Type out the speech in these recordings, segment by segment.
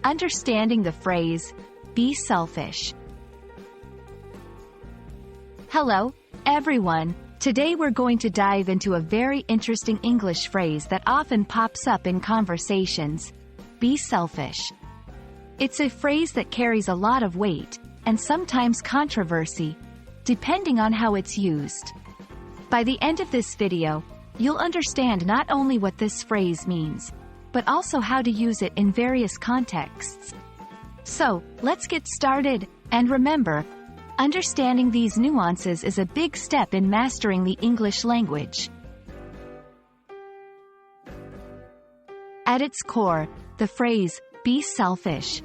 Understanding the phrase, be selfish. Hello, everyone. Today we're going to dive into a very interesting English phrase that often pops up in conversations. Be selfish. It's a phrase that carries a lot of weight, and sometimes controversy, depending on how it's used. By the end of this video, you'll understand not only what this phrase means, but also how to use it in various contexts. So, let's get started, and remember, understanding these nuances is a big step in mastering the English language. At its core, the phrase, be selfish,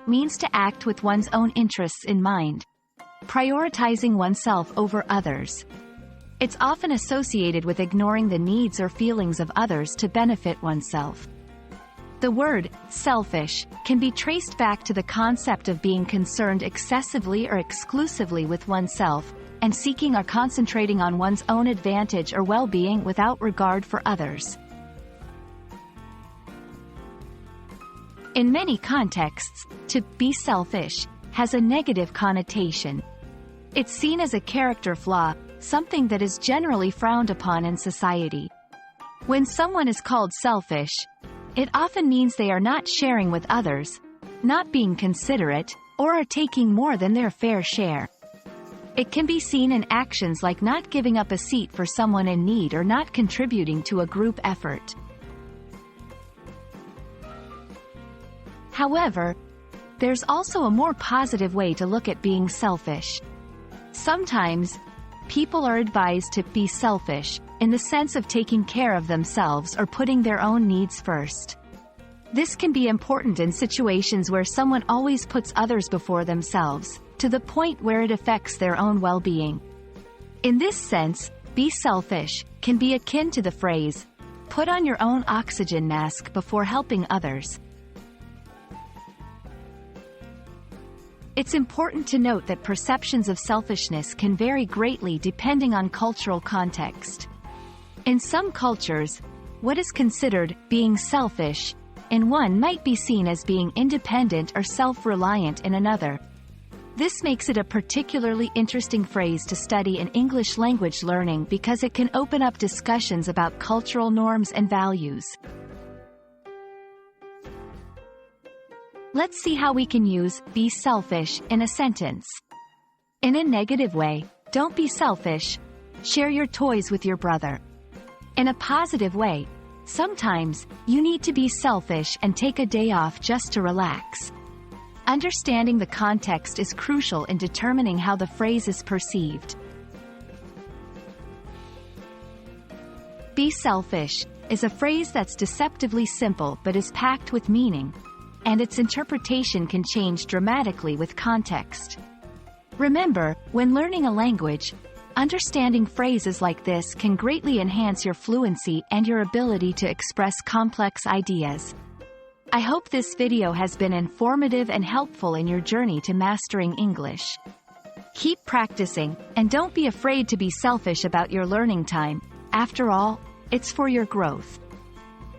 means to act with one's own interests in mind, prioritizing oneself over others. It's often associated with ignoring the needs or feelings of others to benefit oneself. The word, selfish, can be traced back to the concept of being concerned excessively or exclusively with oneself, and seeking or concentrating on one's own advantage or well-being without regard for others. In many contexts, to be selfish has a negative connotation. It's seen as a character flaw, something that is generally frowned upon in society. When someone is called selfish, it often means they are not sharing with others, not being considerate, or are taking more than their fair share. It can be seen in actions like not giving up a seat for someone in need or not contributing to a group effort. However, there's also a more positive way to look at being selfish. Sometimes, people are advised to be selfish, in the sense of taking care of themselves or putting their own needs first. This can be important in situations where someone always puts others before themselves, to the point where it affects their own well-being. In this sense, be selfish can be akin to the phrase, put on your own oxygen mask before helping others. It's important to note that perceptions of selfishness can vary greatly depending on cultural context. In some cultures, what is considered being selfish in one might be seen as being independent or self-reliant in another. This makes it a particularly interesting phrase to study in English language learning because it can open up discussions about cultural norms and values. Let's see how we can use be selfish in a sentence. In a negative way, don't be selfish. Share your toys with your brother. In a positive way, sometimes, you need to be selfish and take a day off just to relax. Understanding the context is crucial in determining how the phrase is perceived. Be selfish is a phrase that's deceptively simple but is packed with meaning, and its interpretation can change dramatically with context. Remember, when learning a language, understanding phrases like this can greatly enhance your fluency and your ability to express complex ideas. I hope this video has been informative and helpful in your journey to mastering English. Keep practicing, and don't be afraid to be selfish about your learning time. After all, it's for your growth.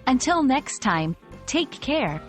Until next time, take care.